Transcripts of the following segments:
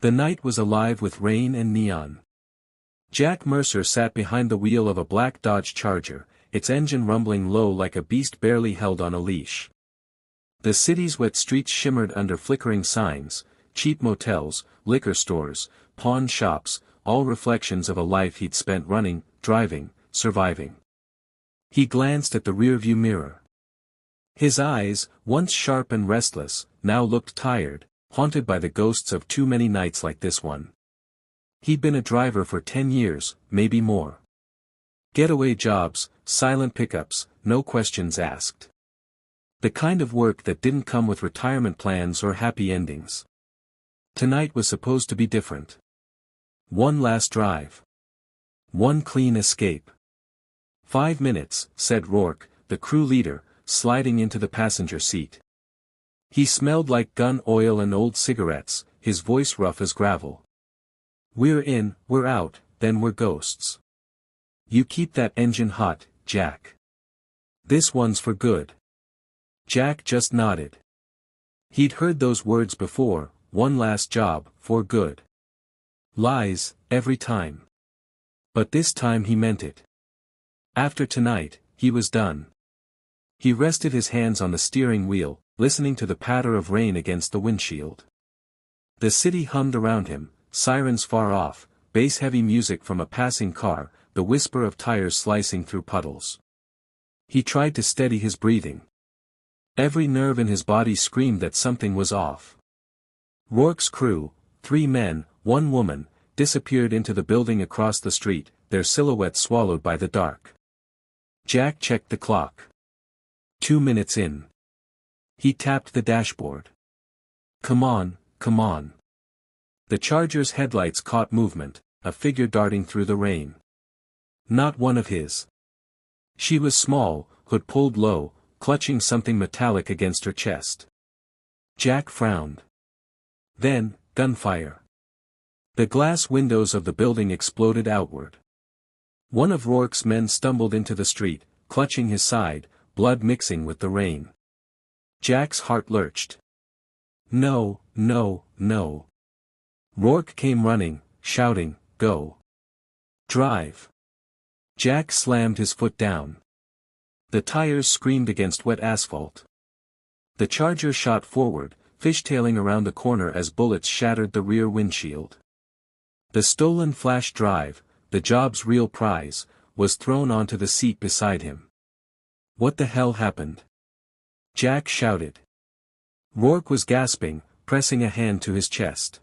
The night was alive with rain and neon. Jack Mercer sat behind the wheel of a black Dodge Charger, its engine rumbling low like a beast barely held on a leash. The city's wet streets shimmered under flickering signs, cheap motels, liquor stores, pawn shops, all reflections of a life he'd spent running, driving, surviving. He glanced at the rearview mirror. His eyes, once sharp and restless, now looked tired, haunted by the ghosts of too many nights like this one. He'd been a driver for 10 years, maybe more. Getaway jobs, silent pickups, no questions asked. The kind of work that didn't come with retirement plans or happy endings. Tonight was supposed to be different. One last drive. One clean escape. 5 minutes, said Rourke, the crew leader, sliding into the passenger seat. He smelled like gun oil and old cigarettes, his voice rough as gravel. We're in, we're out, then we're ghosts. You keep that engine hot, Jack. This one's for good. Jack just nodded. He'd heard those words before, one last job, for good. Lies, every time. But this time he meant it. After tonight, he was done. He rested his hands on the steering wheel, listening to the patter of rain against the windshield. The city hummed around him, sirens far off, bass-heavy music from a passing car, the whisper of tires slicing through puddles. He tried to steady his breathing. Every nerve in his body screamed that something was off. Rourke's crew, 3 men, 1 woman, disappeared into the building across the street, their silhouettes swallowed by the dark. Jack checked the clock. 2 minutes in. He tapped the dashboard. Come on, come on. The Charger's headlights caught movement, a figure darting through the rain. Not one of his. She was small, hood pulled low, clutching something metallic against her chest. Jack frowned. Then, gunfire. The glass windows of the building exploded outward. One of Rourke's men stumbled into the street, clutching his side, blood mixing with the rain. Jack's heart lurched. No, no, no. Rourke came running, shouting, go. Drive. Jack slammed his foot down. The tires screamed against wet asphalt. The Charger shot forward, fishtailing around the corner as bullets shattered the rear windshield. The stolen flash drive, the job's real prize, was thrown onto the seat beside him. What the hell happened? Jack shouted. Rourke was gasping, pressing a hand to his chest.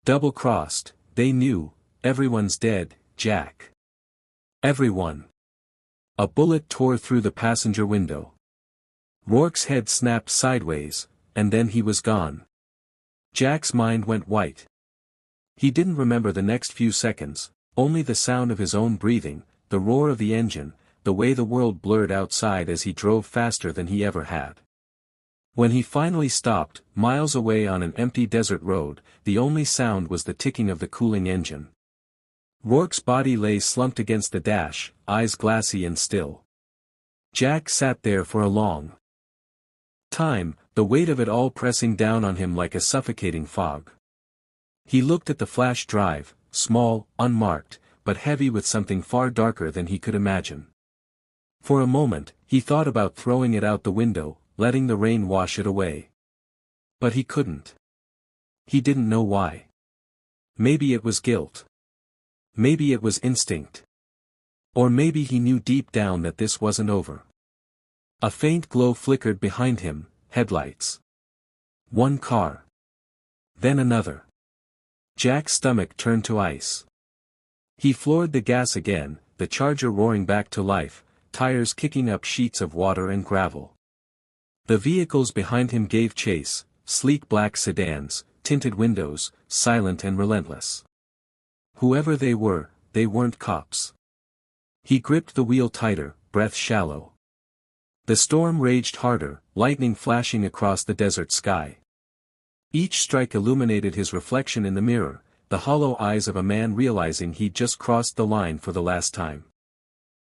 Double-crossed, they knew, everyone's dead, Jack. Everyone. A bullet tore through the passenger window. Rourke's head snapped sideways, and then he was gone. Jack's mind went white. He didn't remember the next few seconds, only the sound of his own breathing, the roar of the engine, the way the world blurred outside as he drove faster than he ever had. When he finally stopped, miles away on an empty desert road, the only sound was the ticking of the cooling engine. Rourke's body lay slumped against the dash, eyes glassy and still. Jack sat there for a long time, the weight of it all pressing down on him like a suffocating fog. He looked at the flash drive, small, unmarked, but heavy with something far darker than he could imagine. For a moment, he thought about throwing it out the window, letting the rain wash it away. But he couldn't. He didn't know why. Maybe it was guilt. Maybe it was instinct. Or maybe he knew deep down that this wasn't over. A faint glow flickered behind him, headlights. One car. Then another. Jack's stomach turned to ice. He floored the gas again, the Charger roaring back to life, tires kicking up sheets of water and gravel. The vehicles behind him gave chase, sleek black sedans, tinted windows, silent and relentless. Whoever they weren't cops. He gripped the wheel tighter, breath shallow. The storm raged harder, lightning flashing across the desert sky. Each strike illuminated his reflection in the mirror, the hollow eyes of a man realizing he'd just crossed the line for the last time.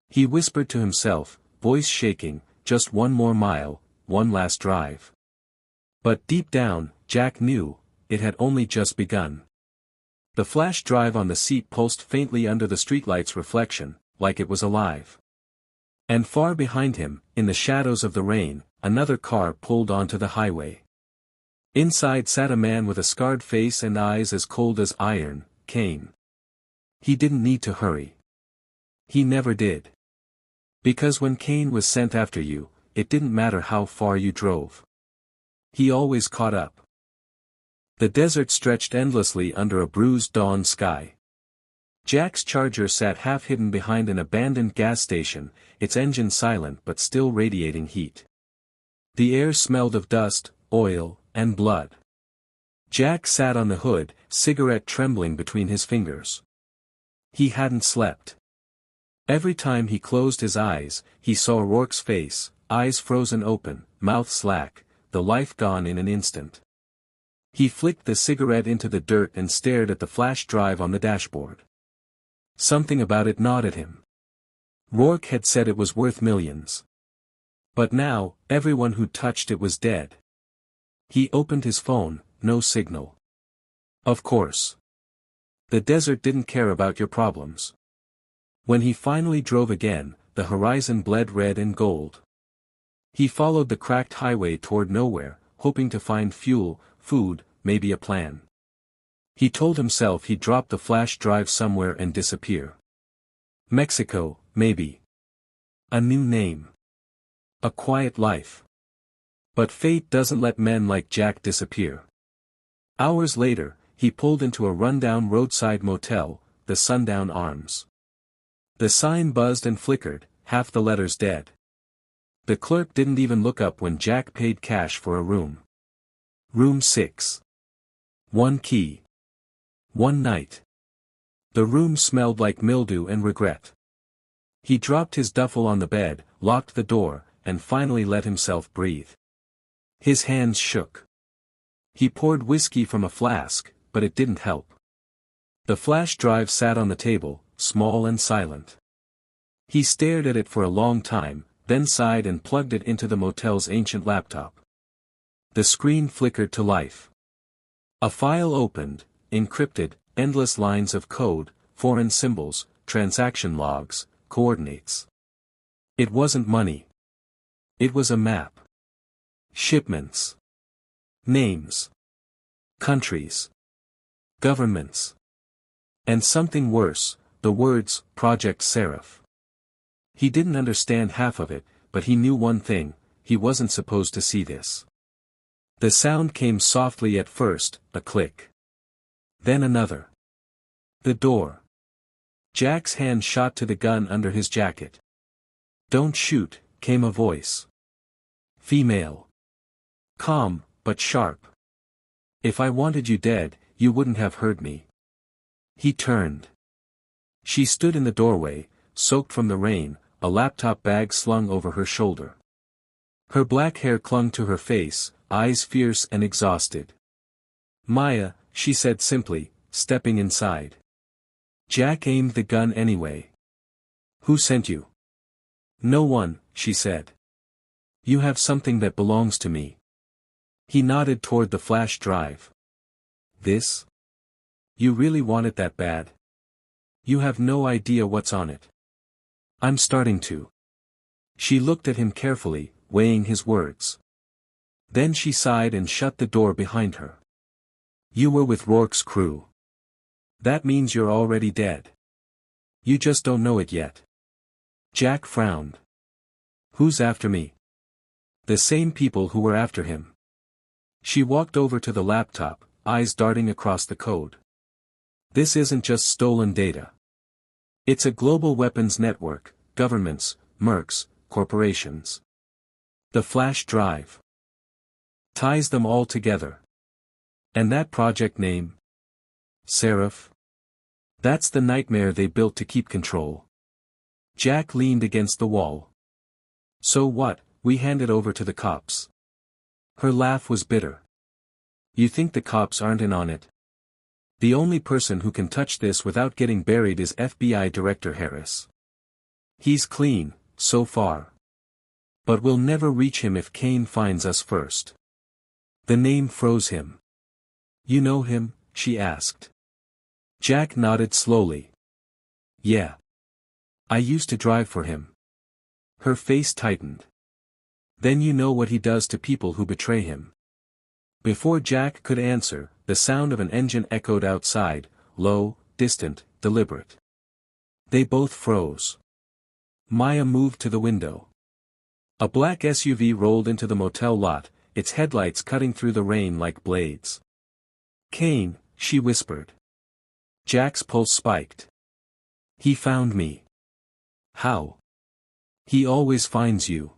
He whispered to himself, voice shaking, just one more mile, one last drive. But deep down, Jack knew, it had only just begun. The flash drive on the seat pulsed faintly under the streetlight's reflection, like it was alive. And far behind him, in the shadows of the rain, another car pulled onto the highway. Inside sat a man with a scarred face and eyes as cold as iron, Kane. He didn't need to hurry. He never did. Because when Kane was sent after you, it didn't matter how far you drove. He always caught up. The desert stretched endlessly under a bruised dawn sky. Jack's Charger sat half-hidden behind an abandoned gas station, its engine silent but still radiating heat. The air smelled of dust, oil, and blood. Jack sat on the hood, cigarette trembling between his fingers. He hadn't slept. Every time he closed his eyes, he saw Rourke's face, eyes frozen open, mouth slack, the life gone in an instant. He flicked the cigarette into the dirt and stared at the flash drive on the dashboard. Something about it gnawed at him. Rourke had said it was worth millions. But now, everyone who touched it was dead. He opened his phone, no signal. Of course. The desert didn't care about your problems. When he finally drove again, the horizon bled red and gold. He followed the cracked highway toward nowhere, hoping to find fuel, food, maybe a plan. He told himself he'd drop the flash drive somewhere and disappear. Mexico, maybe. A new name. A quiet life. But fate doesn't let men like Jack disappear. Hours later, he pulled into a rundown roadside motel, the Sundown Arms. The sign buzzed and flickered, half the letters dead. The clerk didn't even look up when Jack paid cash for a room. Room 6. One key. One night. The room smelled like mildew and regret. He dropped his duffel on the bed, locked the door, and finally let himself breathe. His hands shook. He poured whiskey from a flask, but it didn't help. The flash drive sat on the table, small and silent. He stared at it for a long time, then sighed and plugged it into the motel's ancient laptop. The screen flickered to life. A file opened, encrypted, endless lines of code, foreign symbols, transaction logs, coordinates. It wasn't money. It was a map. Shipments. Names. Countries. Governments. And something worse, the words, Project Seraph. He didn't understand half of it, but he knew one thing, he wasn't supposed to see this. The sound came softly at first, a click. Then another. The door. Jack's hand shot to the gun under his jacket. "Don't shoot," came a voice. Female. Calm, but sharp. "If I wanted you dead, you wouldn't have heard me." He turned. She stood in the doorway, soaked from the rain, a laptop bag slung over her shoulder. Her black hair clung to her face, eyes fierce and exhausted. "Maya," she said simply, stepping inside. Jack aimed the gun anyway. "Who sent you?" "No one," she said. "You have something that belongs to me." He nodded toward the flash drive. "This? You really want it that bad? You have no idea what's on it." "I'm starting to." She looked at him carefully, weighing his words. Then she sighed and shut the door behind her. "You were with Rourke's crew. That means you're already dead. You just don't know it yet." Jack frowned. "Who's after me?" "The same people who were after him." She walked over to the laptop, eyes darting across the code. "This isn't just stolen data. It's a global weapons network, governments, mercs, corporations. The flash drive ties them all together. And that project name? Seraph? That's the nightmare they built to keep control." Jack leaned against the wall. "So what, we hand it over to the cops?" Her laugh was bitter. "You think the cops aren't in on it? The only person who can touch this without getting buried is FBI Director Harris. He's clean, so far. But we'll never reach him if Kane finds us first." The name froze him. "You know him?" she asked. Jack nodded slowly. Yeah. I used to drive for him. Her face tightened. Then you know what he does to people who betray him. Before Jack could answer, the sound of an engine echoed outside, low, distant, deliberate. They both froze. Maya moved to the window. A black SUV rolled into the motel lot, its headlights cutting through the rain like blades. "Kane," she whispered. Jack's pulse spiked. "He found me." "How?" "He always finds you."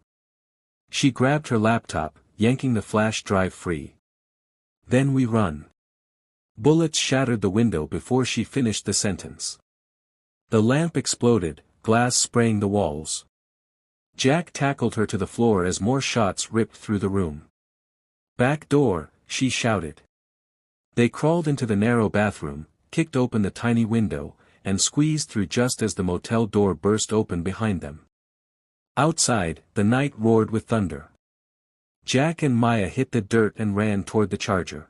She grabbed her laptop, yanking the flash drive free. "Then we run." Bullets shattered the window before she finished the sentence. The lamp exploded, glass spraying the walls. Jack tackled her to the floor as more shots ripped through the room. "Back door," she shouted. They crawled into the narrow bathroom, kicked open the tiny window, and squeezed through just as the motel door burst open behind them. Outside, the night roared with thunder. Jack and Maya hit the dirt and ran toward the Charger.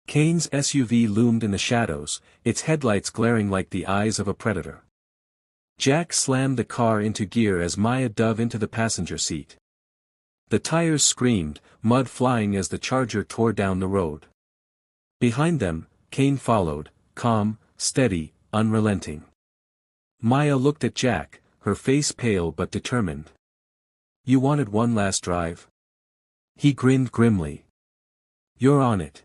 Kane's SUV loomed in the shadows, its headlights glaring like the eyes of a predator. Jack slammed the car into gear as Maya dove into the passenger seat. The tires screamed, mud flying as the Charger tore down the road. Behind them, Kane followed, calm, steady, unrelenting. Maya looked at Jack, her face pale but determined. "You wanted one last drive?" He grinned grimly. "You're on it."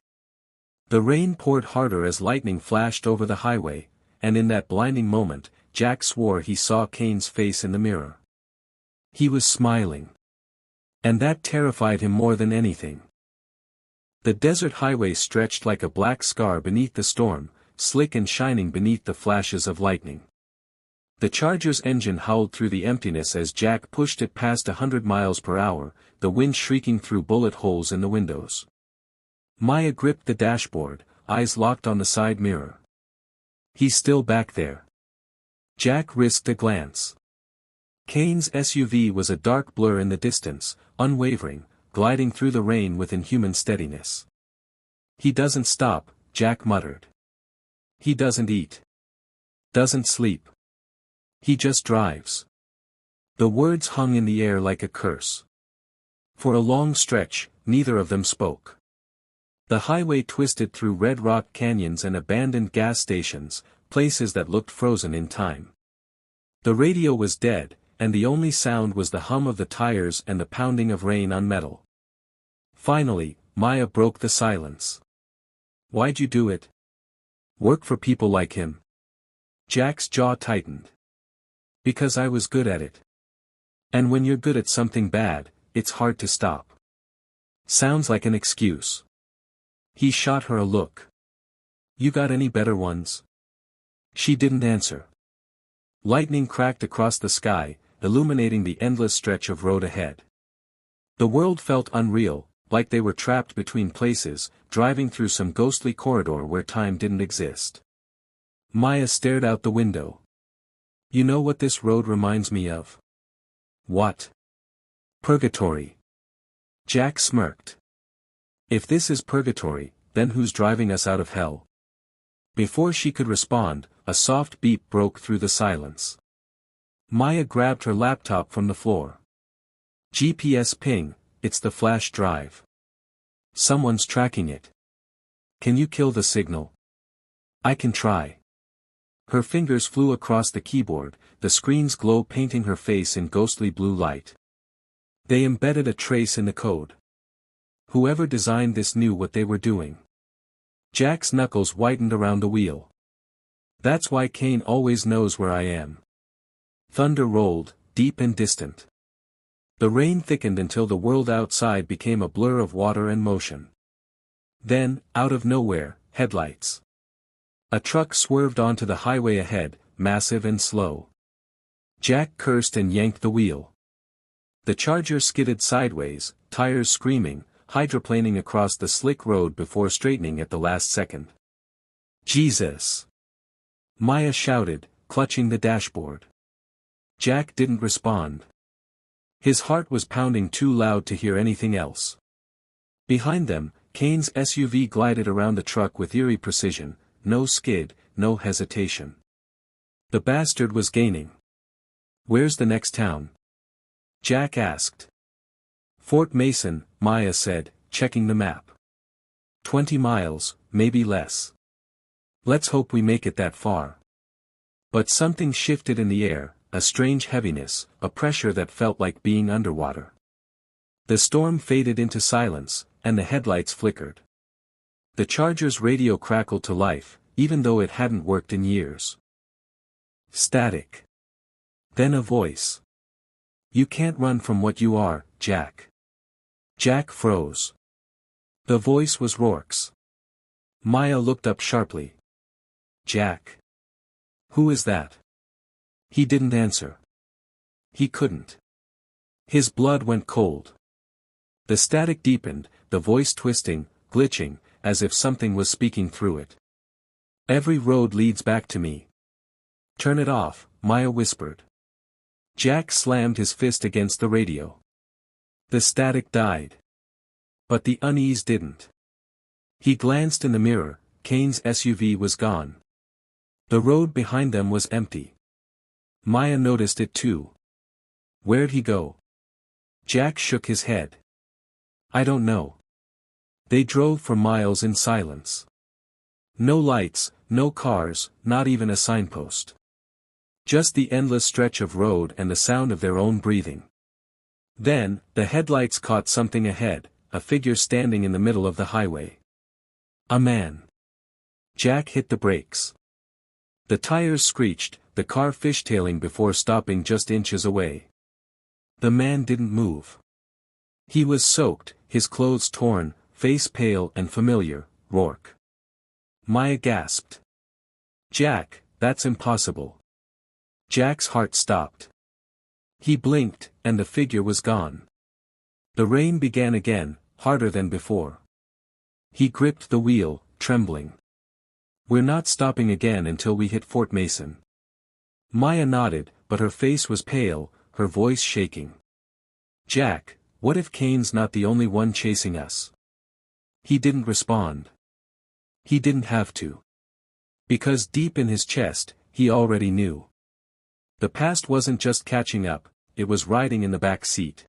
The rain poured harder as lightning flashed over the highway, and in that blinding moment, Jack swore he saw Kane's face in the mirror. He was smiling. And that terrified him more than anything. The desert highway stretched like a black scar beneath the storm, slick and shining beneath the flashes of lightning. The Charger's engine howled through the emptiness as Jack pushed it past 100 miles per hour, the wind shrieking through bullet holes in the windows. Maya gripped the dashboard, eyes locked on the side mirror. "He's still back there." Jack risked a glance. Kane's SUV was a dark blur in the distance, unwavering, gliding through the rain with inhuman steadiness. "He doesn't stop," Jack muttered. "He doesn't eat. Doesn't sleep. He just drives." The words hung in the air like a curse. For a long stretch, neither of them spoke. The highway twisted through red rock canyons and abandoned gas stations, places that looked frozen in time. The radio was dead, and the only sound was the hum of the tires and the pounding of rain on metal. Finally, Maya broke the silence. "Why'd you do it? Work for people like him?" Jack's jaw tightened. "Because I was good at it. And when you're good at something bad, it's hard to stop." "Sounds like an excuse." He shot her a look. "You got any better ones?" She didn't answer. Lightning cracked across the sky, illuminating the endless stretch of road ahead. The world felt unreal, like they were trapped between places, driving through some ghostly corridor where time didn't exist. Maya stared out the window. "You know what this road reminds me of?" "What?" "Purgatory." Jack smirked. "If this is purgatory, then who's driving us out of hell?" Before she could respond, a soft beep broke through the silence. Maya grabbed her laptop from the floor. "GPS ping, it's the flash drive. Someone's tracking it. Can you kill the signal?" "I can try." Her fingers flew across the keyboard, the screen's glow painting her face in ghostly blue light. They embedded a trace in the code. Whoever designed this knew what they were doing. Jack's knuckles whitened around the wheel. "That's why Kane always knows where I am." Thunder rolled, deep and distant. The rain thickened until the world outside became a blur of water and motion. Then, out of nowhere, headlights. A truck swerved onto the highway ahead, massive and slow. Jack cursed and yanked the wheel. The Charger skidded sideways, tires screaming, hydroplaning across the slick road before straightening at the last second. "Jesus!" Maya shouted, clutching the dashboard. Jack didn't respond. His heart was pounding too loud to hear anything else. Behind them, Kane's SUV glided around the truck with eerie precision, no skid, no hesitation. The bastard was gaining. "Where's the next town?" Jack asked. "Fort Mason," Maya said, checking the map. 20 miles, maybe less. "Let's hope we make it that far." But something shifted in the air, a strange heaviness, a pressure that felt like being underwater. The storm faded into silence, and the headlights flickered. The Charger's radio crackled to life, even though it hadn't worked in years. Static. Then a voice. "You can't run from what you are, Jack." Jack froze. The voice was Rourke's. Maya looked up sharply. "Jack. Who is that?" He didn't answer. He couldn't. His blood went cold. The static deepened, the voice twisting, glitching, as if something was speaking through it. "Every road leads back to me." "Turn it off," Maya whispered. Jack slammed his fist against the radio. The static died. But the unease didn't. He glanced in the mirror. Kane's SUV was gone. The road behind them was empty. Maya noticed it too. "Where'd he go?" Jack shook his head. "I don't know." They drove for miles in silence. No lights, no cars, not even a signpost. Just the endless stretch of road and the sound of their own breathing. Then, the headlights caught something ahead, a figure standing in the middle of the highway. A man. Jack hit the brakes. The tires screeched, the car fishtailing before stopping just inches away. The man didn't move. He was soaked, his clothes torn, face pale and familiar. Rourke. Maya gasped. "Jack, that's impossible." Jack's heart stopped. He blinked, and the figure was gone. The rain began again, harder than before. He gripped the wheel, trembling. "We're not stopping again until we hit Fort Mason." Maya nodded, but her face was pale, her voice shaking. "Jack, what if Kane's not the only one chasing us?" He didn't respond. He didn't have to. Because deep in his chest, he already knew. The past wasn't just catching up, it was riding in the back seat.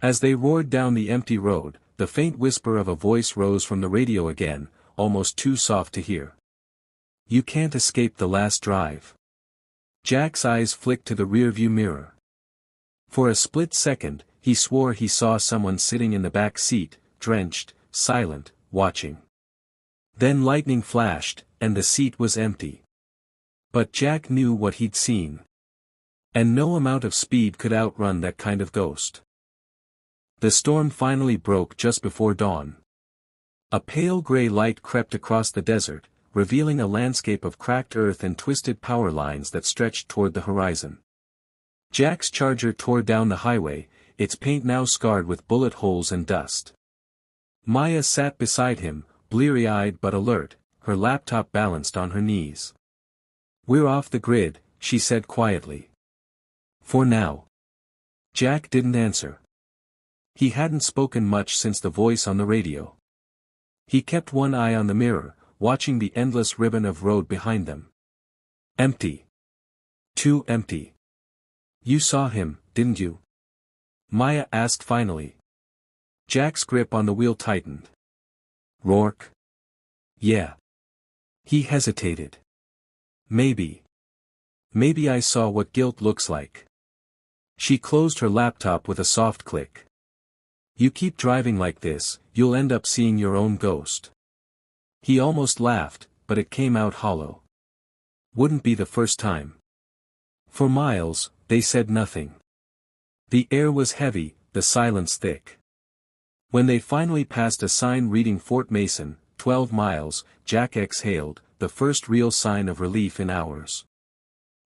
As they roared down the empty road, the faint whisper of a voice rose from the radio again, almost too soft to hear. "You can't escape the last drive." Jack's eyes flicked to the rearview mirror. For a split second, he swore he saw someone sitting in the back seat, drenched, silent, watching. Then lightning flashed, and the seat was empty. But Jack knew what he'd seen. And no amount of speed could outrun that kind of ghost. The storm finally broke just before dawn. A pale gray light crept across the desert, revealing a landscape of cracked earth and twisted power lines that stretched toward the horizon. Jack's Charger tore down the highway, its paint now scarred with bullet holes and dust. Maya sat beside him, bleary-eyed but alert, her laptop balanced on her knees. "We're off the grid," she said quietly. "For now." Jack didn't answer. He hadn't spoken much since the voice on the radio. He kept one eye on the mirror, watching the endless ribbon of road behind them. Empty. Too empty. "You saw him, didn't you?" Maya asked finally. Jack's grip on the wheel tightened. "Rourke?" "Yeah." He hesitated. Maybe I saw what guilt looks like." She closed her laptop with a soft click. "You keep driving like this, you'll end up seeing your own ghost." He almost laughed, but it came out hollow. Wouldn't be the first time. For miles, they said nothing. The air was heavy, the silence thick. When they finally passed a sign reading Fort Mason, 12 miles, Jack exhaled, the first real sign of relief in hours.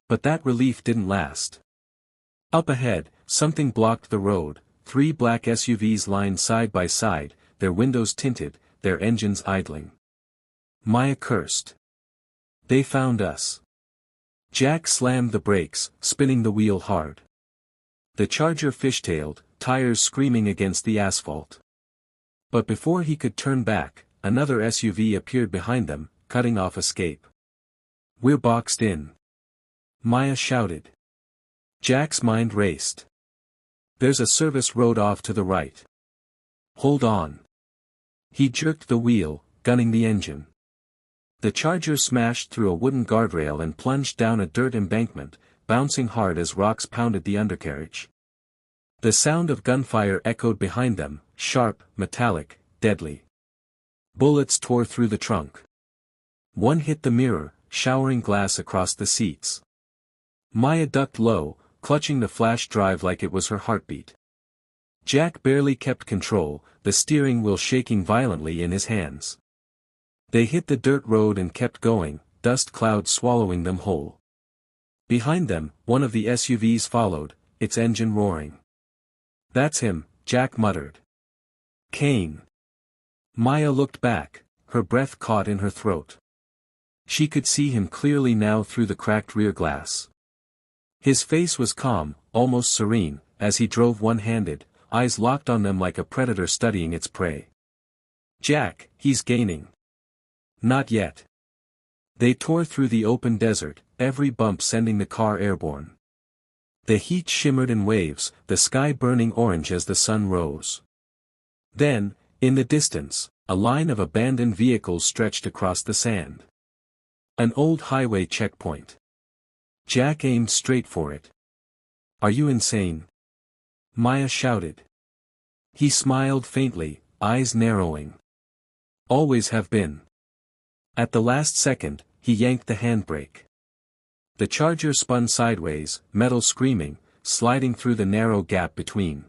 But that relief didn't last. Up ahead, something blocked the road, 3 black SUVs lined side by side, their windows tinted, their engines idling. Maya cursed. "They found us." Jack slammed the brakes, spinning the wheel hard. The Charger fishtailed, tires screaming against the asphalt. But before he could turn back, another SUV appeared behind them, cutting off escape. We're boxed in. Maya shouted. Jack's mind raced. There's a service road off to the right. Hold on. He jerked the wheel, gunning the engine. The Charger smashed through a wooden guardrail and plunged down a dirt embankment, bouncing hard as rocks pounded the undercarriage. The sound of gunfire echoed behind them, sharp, metallic, deadly. Bullets tore through the trunk. One hit the mirror, showering glass across the seats. Maya ducked low, clutching the flash drive like it was her heartbeat. Jack barely kept control, the steering wheel shaking violently in his hands. They hit the dirt road and kept going, dust clouds swallowing them whole. Behind them, one of the SUVs followed, its engine roaring. That's him, Jack muttered. Kane. Maya looked back, her breath caught in her throat. She could see him clearly now through the cracked rear glass. His face was calm, almost serene, as he drove one-handed, eyes locked on them like a predator studying its prey. Jack, he's gaining. Not yet. They tore through the open desert, every bump sending the car airborne. The heat shimmered in waves, the sky burning orange as the sun rose. Then, in the distance, a line of abandoned vehicles stretched across the sand. An old highway checkpoint. Jack aimed straight for it. Are you insane? Maya shouted. He smiled faintly, eyes narrowing. Always have been. At the last second, he yanked the handbrake. The Charger spun sideways, metal screaming, sliding through the narrow gap between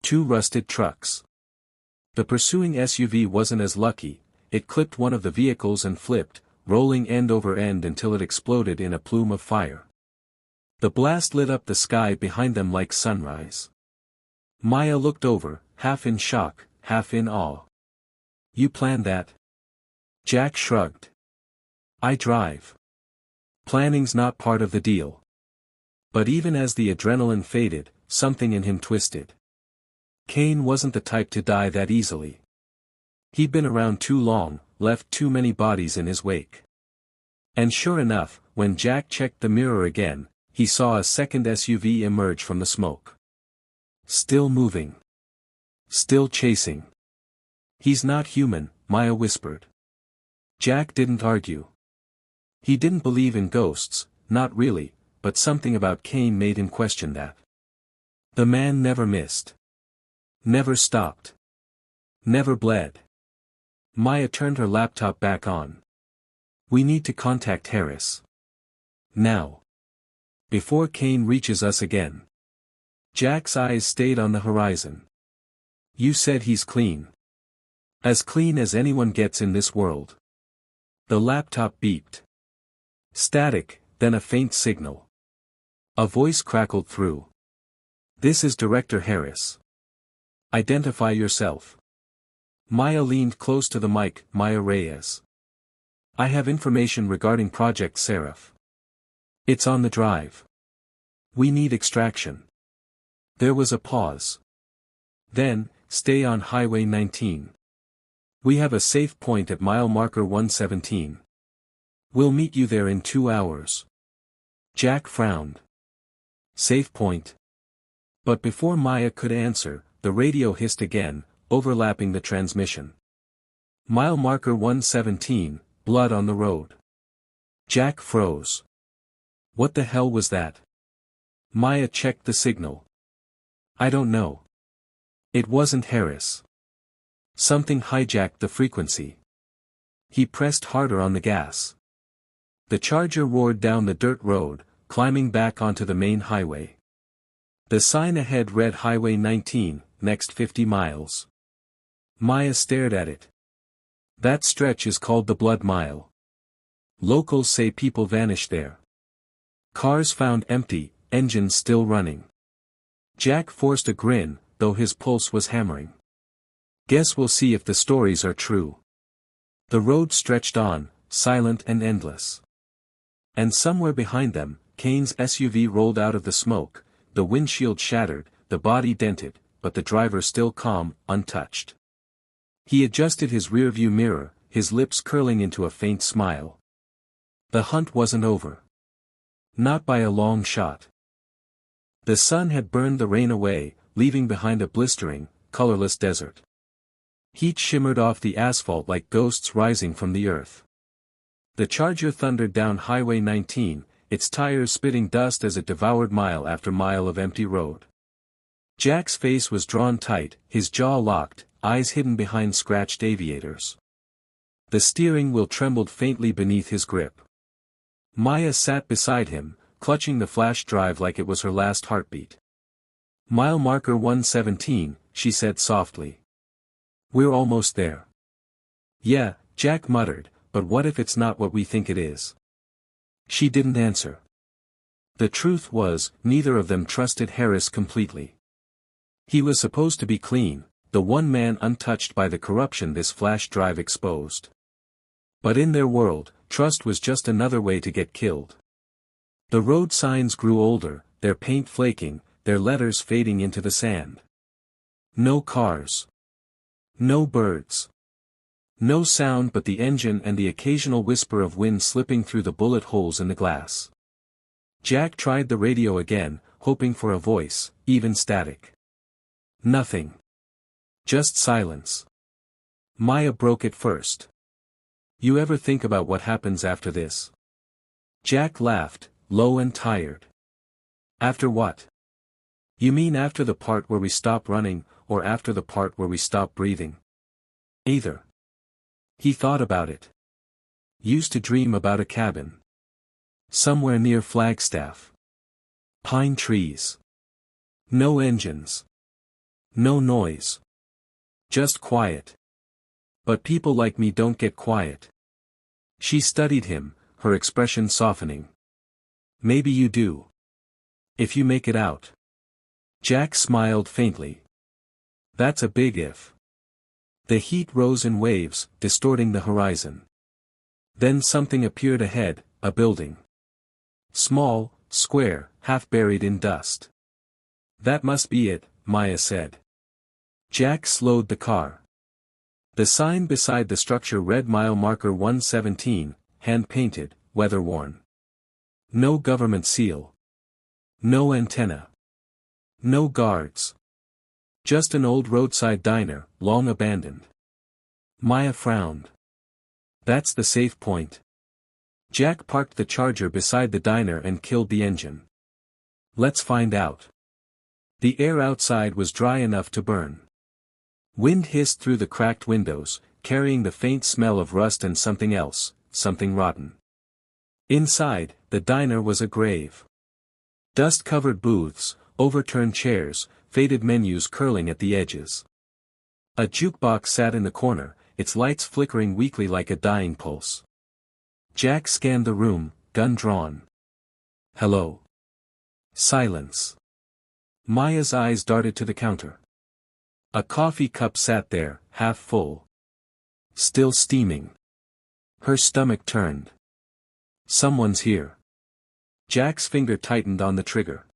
two rusted trucks. The pursuing SUV wasn't as lucky, it clipped one of the vehicles and flipped, rolling end over end until it exploded in a plume of fire. The blast lit up the sky behind them like sunrise. Maya looked over, half in shock, half in awe. You planned that? Jack shrugged. I drive. Planning's not part of the deal. But even as the adrenaline faded, something in him twisted. Kane wasn't the type to die that easily. He'd been around too long, left too many bodies in his wake. And sure enough, when Jack checked the mirror again, he saw a second SUV emerge from the smoke. Still moving. Still chasing. He's not human, Maya whispered. Jack didn't argue. He didn't believe in ghosts, not really, but something about Kane made him question that. The man never missed. Never stopped. Never bled. Maya turned her laptop back on. We need to contact Harris. Now. Before Kane reaches us again. Jack's eyes stayed on the horizon. You said he's clean. As clean as anyone gets in this world. The laptop beeped. Static, then a faint signal. A voice crackled through. This is Director Harris. Identify yourself. Maya leaned close to the mic. Maya Reyes. I have information regarding Project Seraph. It's on the drive. We need extraction. There was a pause. Then, stay on Highway 19. We have a safe point at mile marker 117. We'll meet you there in 2 hours. Jack frowned. Safe point. But before Maya could answer, the radio hissed again, overlapping the transmission. Mile marker 117, blood on the road. Jack froze. What the hell was that? Maya checked the signal. I don't know. It wasn't Harris. Something hijacked the frequency. He pressed harder on the gas. The Charger roared down the dirt road, climbing back onto the main highway. The sign ahead read Highway 19, next 50 miles. Maya stared at it. That stretch is called the Blood Mile. Locals say people vanish there. Cars found empty, engines still running. Jack forced a grin, though his pulse was hammering. Guess we'll see if the stories are true. The road stretched on, silent and endless. And somewhere behind them, Kane's SUV rolled out of the smoke, the windshield shattered, the body dented, but the driver still calm, untouched. He adjusted his rearview mirror, his lips curling into a faint smile. The hunt wasn't over. Not by a long shot. The sun had burned the rain away, leaving behind a blistering, colorless desert. Heat shimmered off the asphalt like ghosts rising from the earth. The Charger thundered down Highway 19, its tires spitting dust as it devoured mile after mile of empty road. Jack's face was drawn tight, his jaw locked, eyes hidden behind scratched aviators. The steering wheel trembled faintly beneath his grip. Maya sat beside him, clutching the flash drive like it was her last heartbeat. "Mile marker 117, she said softly. "We're almost there." "Yeah," Jack muttered, "but what if it's not what we think it is?" She didn't answer. The truth was, neither of them trusted Harris completely. He was supposed to be clean, the one man untouched by the corruption this flash drive exposed. But in their world, trust was just another way to get killed. The road signs grew older, their paint flaking, their letters fading into the sand. No cars. No birds. No sound but the engine and the occasional whisper of wind slipping through the bullet holes in the glass. Jack tried the radio again, hoping for a voice, even static. Nothing. Just silence. Maya broke it first. "You ever think about what happens after this?" Jack laughed, low and tired. "After what? You mean after the part where we stop running, or after the part where we stop breathing?" "Either." He thought about it. Used to dream about a cabin. Somewhere near Flagstaff. Pine trees. No engines. No noise. Just quiet. "But people like me don't get quiet." She studied him, her expression softening. "Maybe you do. If you make it out." Jack smiled faintly. "That's a big if." The heat rose in waves, distorting the horizon. Then something appeared ahead, a building. Small, square, half buried in dust. "That must be it," Maya said. Jack slowed the car. The sign beside the structure read mile marker 117, hand-painted, weather-worn. No government seal. No antenna. No guards. Just an old roadside diner, long abandoned. Maya frowned. "That's the safe point." Jack parked the Charger beside the diner and killed the engine. "Let's find out." The air outside was dry enough to burn. Wind hissed through the cracked windows, carrying the faint smell of rust and something else, something rotten. Inside, the diner was a grave. Dust-covered booths, overturned chairs, faded menus curling at the edges. A jukebox sat in the corner, its lights flickering weakly like a dying pulse. Jack scanned the room, gun drawn. "Hello." Silence. Maya's eyes darted to the counter. A coffee cup sat there, half full. Still steaming. Her stomach turned. "Someone's here." Jack's finger tightened on the trigger.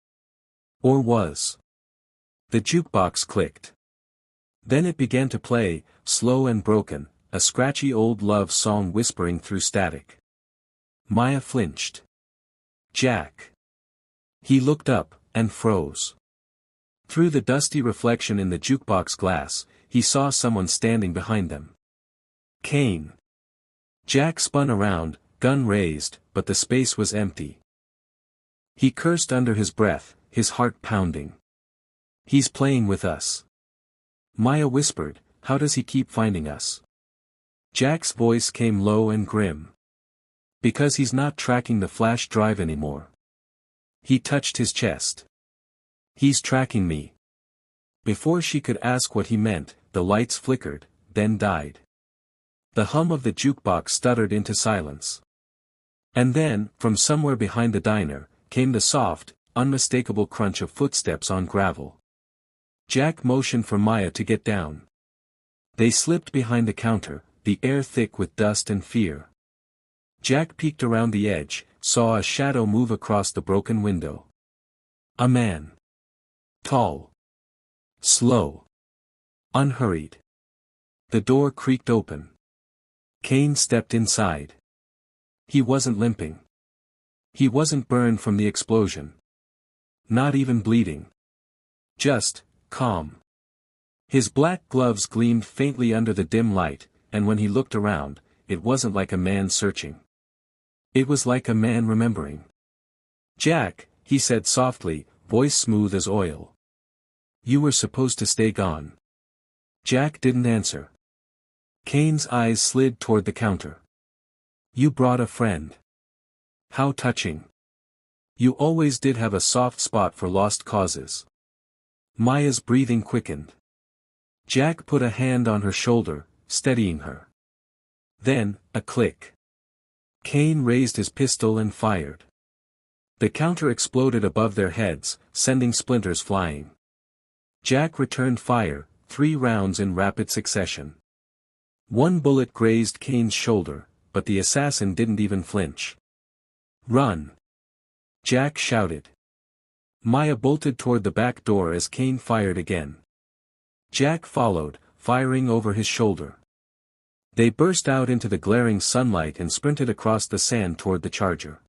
Or was. The jukebox clicked. Then it began to play, slow and broken, a scratchy old love song whispering through static. Maya flinched. "Jack." He looked up, and froze. Through the dusty reflection in the jukebox glass, he saw someone standing behind them. Kane. Jack spun around, gun raised, but the space was empty. He cursed under his breath, his heart pounding. "He's playing with us." Maya whispered, "How does he keep finding us?" Jack's voice came low and grim. "Because he's not tracking the flash drive anymore." He touched his chest. "He's tracking me." Before she could ask what he meant, the lights flickered, then died. The hum of the jukebox stuttered into silence. And then, from somewhere behind the diner, came the soft, unmistakable crunch of footsteps on gravel. Jack motioned for Maya to get down. They slipped behind the counter, the air thick with dust and fear. Jack peeked around the edge, saw a shadow move across the broken window. A man. Tall. Slow. Unhurried. The door creaked open. Kane stepped inside. He wasn't limping. He wasn't burned from the explosion. Not even bleeding. Just, calm. His black gloves gleamed faintly under the dim light, and when he looked around, it wasn't like a man searching. It was like a man remembering. "Jack," he said softly, voice smooth as oil. "You were supposed to stay gone." Jack didn't answer. Kane's eyes slid toward the counter. "You brought a friend. How touching. You always did have a soft spot for lost causes." Maya's breathing quickened. Jack put a hand on her shoulder, steadying her. Then, a click. Kane raised his pistol and fired. The counter exploded above their heads, sending splinters flying. Jack returned fire, 3 rounds in rapid succession. One bullet grazed Kane's shoulder, but the assassin didn't even flinch. "Run!" Jack shouted. Maya bolted toward the back door as Kane fired again. Jack followed, firing over his shoulder. They burst out into the glaring sunlight and sprinted across the sand toward the charger.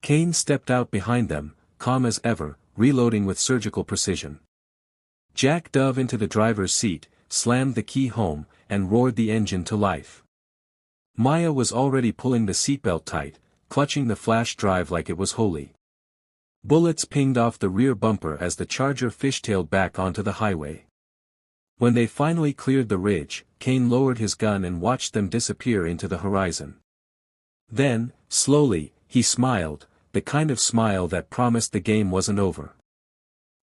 Kane stepped out behind them, calm as ever, reloading with surgical precision. Jack dove into the driver's seat, slammed the key home, and roared the engine to life. Maya was already pulling the seatbelt tight, clutching the flash drive like it was holy. Bullets pinged off the rear bumper as the Charger fishtailed back onto the highway. When they finally cleared the ridge, Kane lowered his gun and watched them disappear into the horizon. Then, slowly, he smiled, the kind of smile that promised the game wasn't over.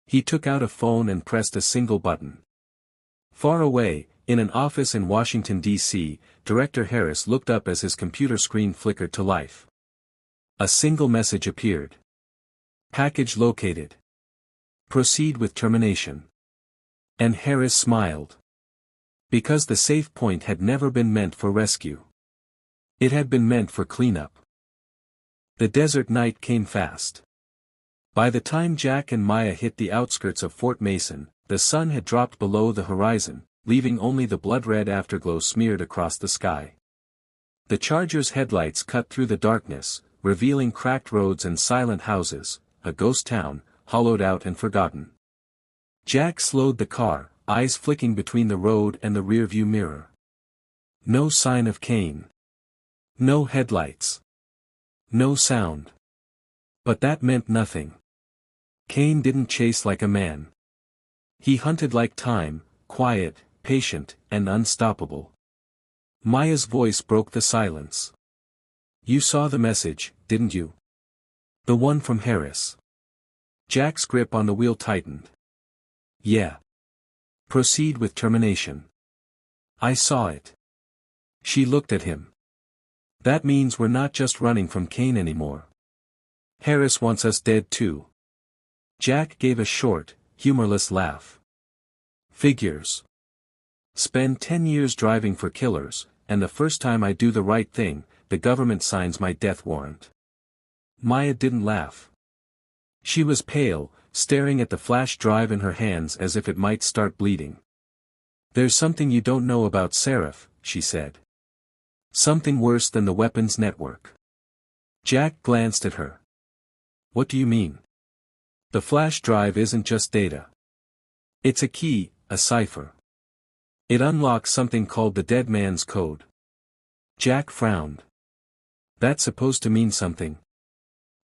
He took out a phone and pressed a single button. Far away, in an office in Washington, D.C., Director Harris looked up as his computer screen flickered to life. A single message appeared. "Package located. Proceed with termination." And Harris smiled. Because the safe point had never been meant for rescue. It had been meant for cleanup. The desert night came fast. By the time Jack and Maya hit the outskirts of Fort Mason, the sun had dropped below the horizon, leaving only the blood-red afterglow smeared across the sky. The Charger's headlights cut through the darkness, revealing cracked roads and silent houses, a ghost town, hollowed out and forgotten. Jack slowed the car, eyes flicking between the road and the rearview mirror. No sign of Kane. No headlights. No sound. But that meant nothing. Kane didn't chase like a man. He hunted like time, quiet, patient, and unstoppable. Maya's voice broke the silence. "You saw the message, didn't you? The one from Harris." Jack's grip on the wheel tightened. "Yeah. Proceed with termination." "I saw it." She looked at him. "That means we're not just running from Kane anymore. Harris wants us dead too." Jack gave a short, humorless laugh. "Figures. Spend 10 years driving for killers, and the first time I do the right thing, the government signs my death warrant." Maya didn't laugh. She was pale, staring at the flash drive in her hands as if it might start bleeding. "There's something you don't know about Seraph," she said. "Something worse than the weapons network." Jack glanced at her. "What do you mean?" "The flash drive isn't just data. It's a key, a cipher. It unlocks something called the Dead Man's Code." Jack frowned. "That's supposed to mean something."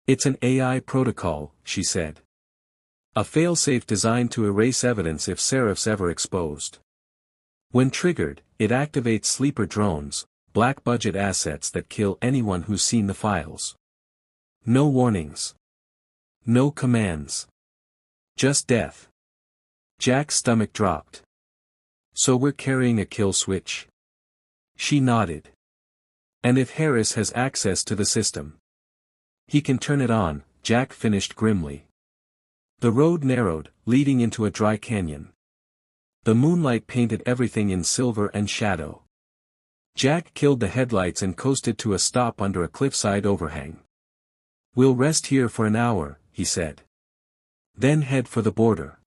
"It's an AI protocol," she said. "A failsafe designed to erase evidence if Seraph's ever exposed. When triggered, it activates sleeper drones, black-budget assets that kill anyone who's seen the files. No warnings. No commands. Just death." Jack's stomach dropped. "So we're carrying a kill switch?" She nodded. "And if Harris has access to the system, he can turn it on," Jack finished grimly. The road narrowed, leading into a dry canyon. The moonlight painted everything in silver and shadow. Jack killed the headlights and coasted to a stop under a cliffside overhang. "We'll rest here for an hour," he said. "Then head for the border."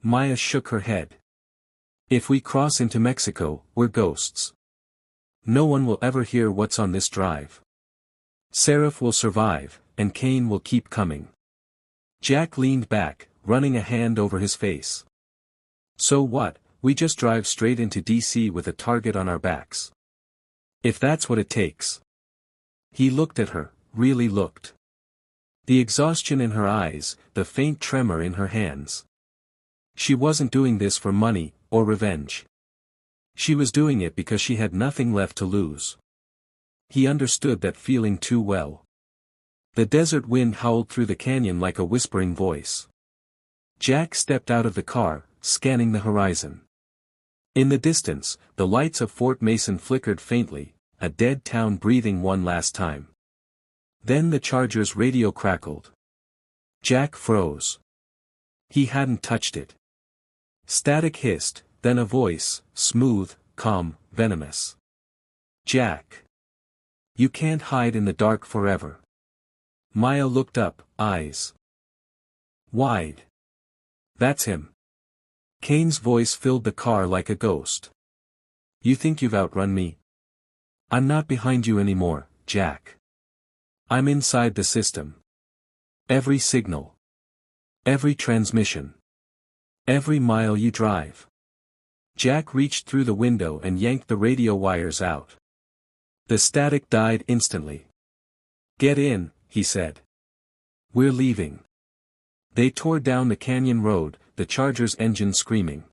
Maya shook her head. "If we cross into Mexico, we're ghosts. No one will ever hear what's on this drive." Seraph will survive, and Kane will keep coming. Jack leaned back, running a hand over his face. So what, we just drive straight into DC with a target on our backs. If that's what it takes. He looked at her, really looked. The exhaustion in her eyes, the faint tremor in her hands. She wasn't doing this for money, or revenge. She was doing it because she had nothing left to lose. He understood that feeling too well. The desert wind howled through the canyon like a whispering voice. Jack stepped out of the car, scanning the horizon. In the distance, the lights of Fort Mason flickered faintly, a dead town breathing one last time. Then the Charger's radio crackled. Jack froze. He hadn't touched it. Static hissed, then a voice, smooth, calm, venomous. Jack. You can't hide in the dark forever. Maya looked up, eyes wide. That's him. Kane's voice filled the car like a ghost. You think you've outrun me? I'm not behind you anymore, Jack. I'm inside the system. Every signal. Every transmission. Every mile you drive. Jack reached through the window and yanked the radio wires out. The static died instantly. Get in, he said. We're leaving. They tore down the canyon road, the Charger's engine screaming.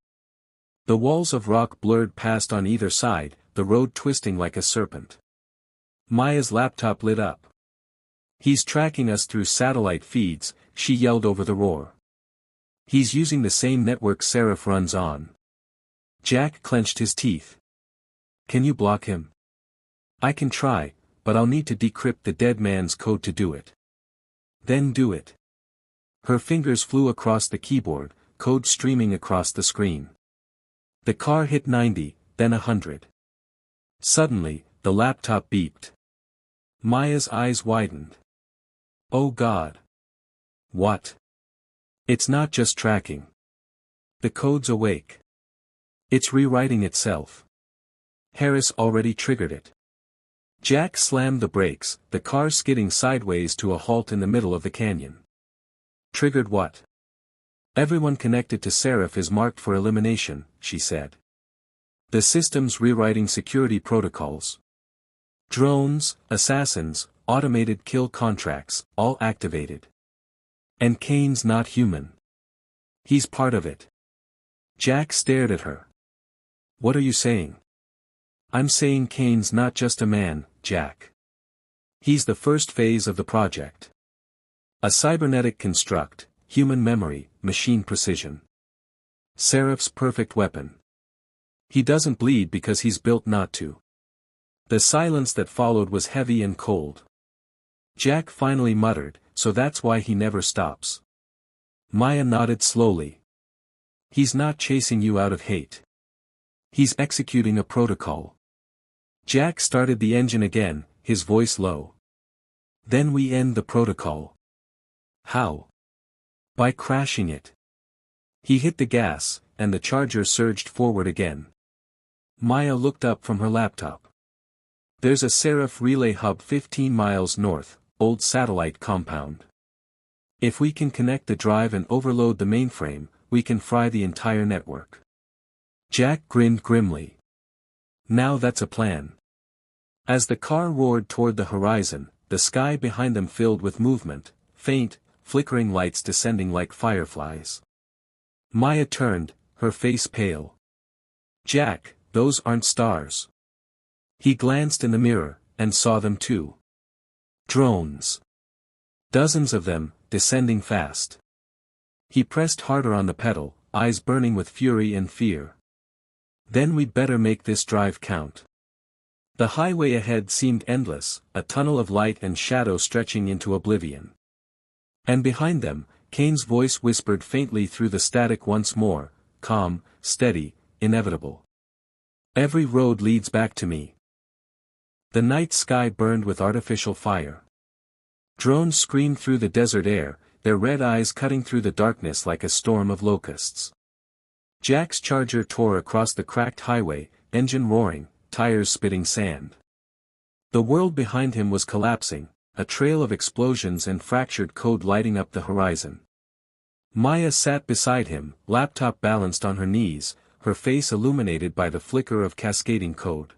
The walls of rock blurred past on either side, the road twisting like a serpent. Maya's laptop lit up. He's tracking us through satellite feeds, she yelled over the roar. He's using the same network Seraph runs on. Jack clenched his teeth. Can you block him? I can try, but I'll need to decrypt the dead man's code to do it. Then do it. Her fingers flew across the keyboard, code streaming across the screen. The car hit 90, then 100. Suddenly, the laptop beeped. Maya's eyes widened. Oh God. What? It's not just tracking. The code's awake. It's rewriting itself. Harris already triggered it. Jack slammed the brakes, the car skidding sideways to a halt in the middle of the canyon. Triggered what? Everyone connected to Seraph is marked for elimination, she said. The system's rewriting security protocols. Drones, assassins, automated kill contracts, all activated. And Kane's not human. He's part of it. Jack stared at her. What are you saying? I'm saying Kane's not just a man, Jack. He's the first phase of the project. A cybernetic construct, human memory, machine precision. Seraph's perfect weapon. He doesn't bleed because he's built not to. The silence that followed was heavy and cold. Jack finally muttered, so that's why he never stops. Maya nodded slowly. He's not chasing you out of hate. He's executing a protocol. Jack started the engine again, his voice low. Then we end the protocol. How? By crashing it. He hit the gas, and the Charger surged forward again. Maya looked up from her laptop. There's a Seraph relay hub 15 miles north, old satellite compound. If we can connect the drive and overload the mainframe, we can fry the entire network. Jack grinned grimly. Now that's a plan. As the car roared toward the horizon, the sky behind them filled with movement, faint, flickering lights descending like fireflies. Maya turned, her face pale. Jack, those aren't stars. He glanced in the mirror, and saw them too. Drones. Dozens of them, descending fast. He pressed harder on the pedal, eyes burning with fury and fear. Then we'd better make this drive count. The highway ahead seemed endless, a tunnel of light and shadow stretching into oblivion. And behind them, Kane's voice whispered faintly through the static once more, calm, steady, inevitable. Every road leads back to me. The night sky burned with artificial fire. Drones screamed through the desert air, their red eyes cutting through the darkness like a storm of locusts. Jack's Charger tore across the cracked highway, engine roaring, tires spitting sand. The world behind him was collapsing, a trail of explosions and fractured code lighting up the horizon. Maya sat beside him, laptop balanced on her knees, her face illuminated by the flicker of cascading code.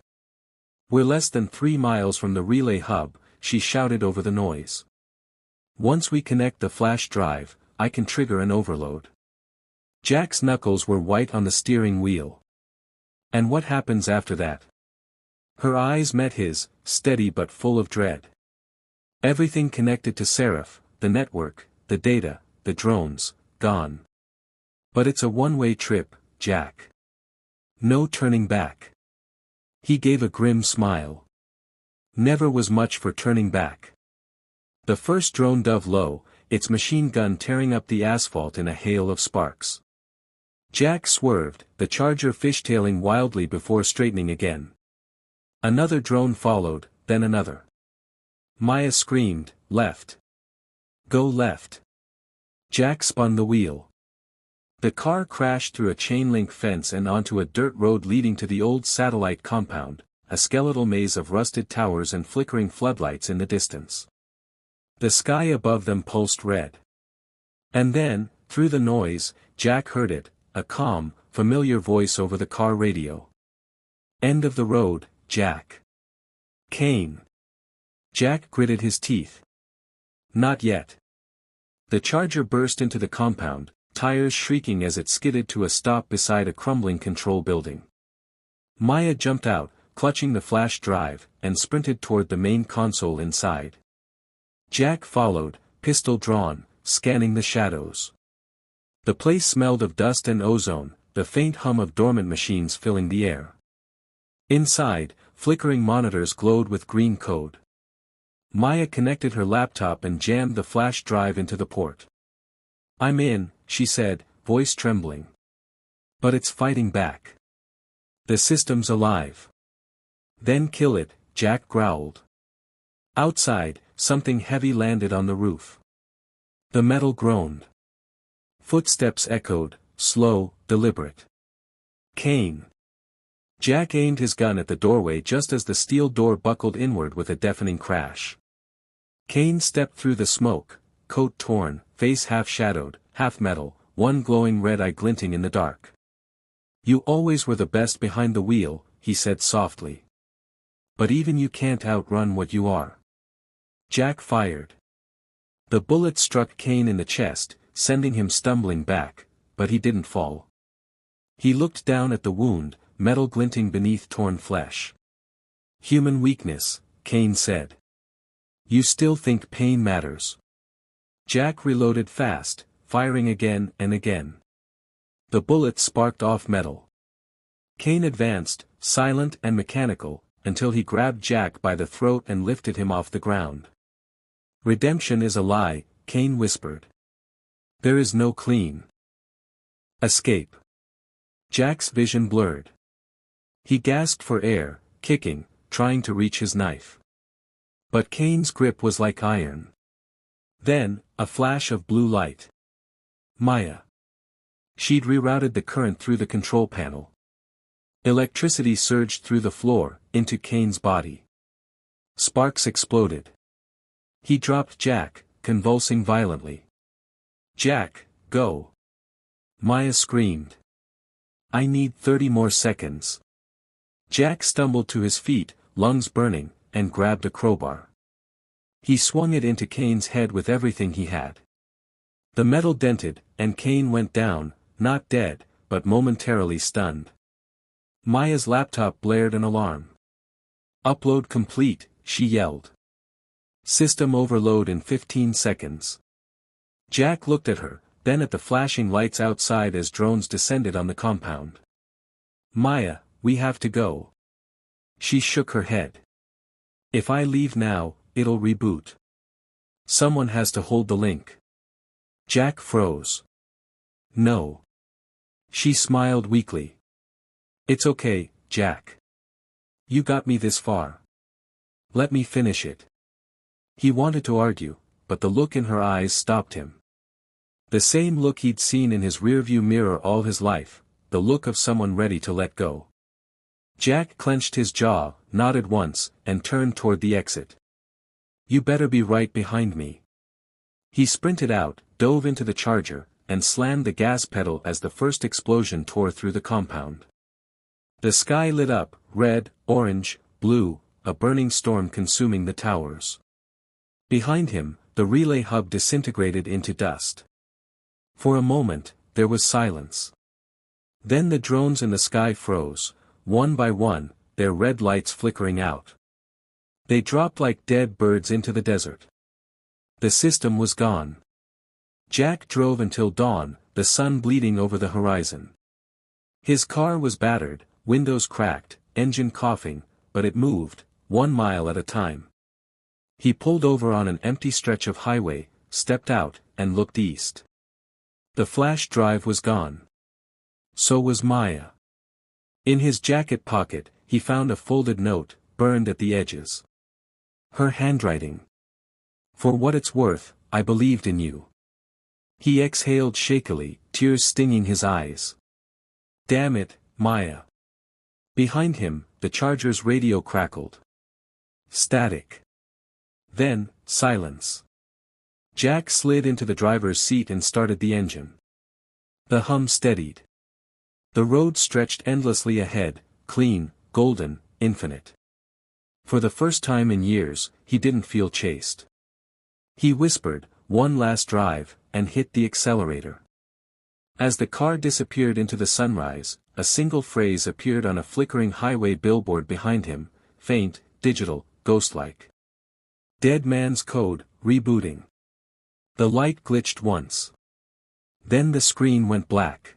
"We're less than 3 miles from the relay hub," she shouted over the noise. "Once we connect the flash drive, I can trigger an overload." Jack's knuckles were white on the steering wheel. "And what happens after that?" Her eyes met his, steady but full of dread. "Everything connected to Seraph, the network, the data, the drones, gone. But it's a one-way trip, Jack. No turning back." He gave a grim smile. Never was much for turning back. The first drone dove low, its machine gun tearing up the asphalt in a hail of sparks. Jack swerved, the Charger fishtailing wildly before straightening again. Another drone followed, then another. Maya screamed, "Left. Go left." Jack spun the wheel. The car crashed through a chain-link fence and onto a dirt road leading to the old satellite compound, a skeletal maze of rusted towers and flickering floodlights in the distance. The sky above them pulsed red. And then, through the noise, Jack heard it, a calm, familiar voice over the car radio. "End of the road, Jack. Kane." Jack gritted his teeth. "Not yet." The Charger burst into the compound, tires shrieking as it skidded to a stop beside a crumbling control building. Maya jumped out, clutching the flash drive, and sprinted toward the main console inside. Jack followed, pistol drawn, scanning the shadows. The place smelled of dust and ozone, the faint hum of dormant machines filling the air. Inside, flickering monitors glowed with green code. Maya connected her laptop and jammed the flash drive into the port. "I'm in," she said, voice trembling. "But it's fighting back. The system's alive." "Then kill it," Jack growled. Outside, something heavy landed on the roof. The metal groaned. Footsteps echoed, slow, deliberate. "Kane." Jack aimed his gun at the doorway just as the steel door buckled inward with a deafening crash. Kane stepped through the smoke, coat torn, face half shadowed, half metal, one glowing red eye glinting in the dark. "You always were the best behind the wheel," he said softly. "But even you can't outrun what you are." Jack fired. The bullet struck Kane in the chest, sending him stumbling back, but he didn't fall. He looked down at the wound, metal glinting beneath torn flesh. "Human weakness," Kane said. "You still think pain matters." Jack reloaded fast, firing again and again. The bullet sparked off metal. Kane advanced, silent and mechanical, until he grabbed Jack by the throat and lifted him off the ground. "Redemption is a lie," Kane whispered. "There is no clean escape." Jack's vision blurred. He gasped for air, kicking, trying to reach his knife. But Kane's grip was like iron. Then, a flash of blue light. Maya. She'd rerouted the current through the control panel. Electricity surged through the floor, into Kane's body. Sparks exploded. He dropped Jack, convulsing violently. "Jack, go!" Maya screamed. "I need 30 more seconds." Jack stumbled to his feet, lungs burning, and grabbed a crowbar. He swung it into Kane's head with everything he had. The metal dented, and Kane went down, not dead, but momentarily stunned. Maya's laptop blared an alarm. "Upload complete," she yelled. "System overload in 15 seconds. Jack looked at her, then at the flashing lights outside as drones descended on the compound. "Maya, we have to go." She shook her head. "If I leave now, it'll reboot. Someone has to hold the link." Jack froze. "No." She smiled weakly. "It's okay, Jack. You got me this far. Let me finish it." He wanted to argue, but the look in her eyes stopped him. The same look he'd seen in his rearview mirror all his life, the look of someone ready to let go. Jack clenched his jaw, nodded once, and turned toward the exit. You better be right behind me. He sprinted out, dove into the Charger, and slammed the gas pedal as the first explosion tore through the compound. The sky lit up, red, orange, blue, a burning storm consuming the towers. Behind him, the relay hub disintegrated into dust. For a moment, there was silence. Then the drones in the sky froze, one by one, their red lights flickering out. They dropped like dead birds into the desert. The system was gone. Jack drove until dawn, the sun bleeding over the horizon. His car was battered, windows cracked, engine coughing, but it moved, 1 mile at a time. He pulled over on an empty stretch of highway, stepped out, and looked east. The flash drive was gone. So was Maya. In his jacket pocket, he found a folded note, burned at the edges. Her handwriting. For what it's worth, I believed in you. He exhaled shakily, tears stinging his eyes. Damn it, Maya. Behind him, the Charger's radio crackled. Static. Then, silence. Jack slid into the driver's seat and started the engine. The hum steadied. The road stretched endlessly ahead, clean, golden, infinite. For the first time in years, he didn't feel chased. He whispered, "One last drive," and hit the accelerator. As the car disappeared into the sunrise, a single phrase appeared on a flickering highway billboard behind him, faint, digital, ghost-like. Dead Man's Code, rebooting. The light glitched once. Then the screen went black.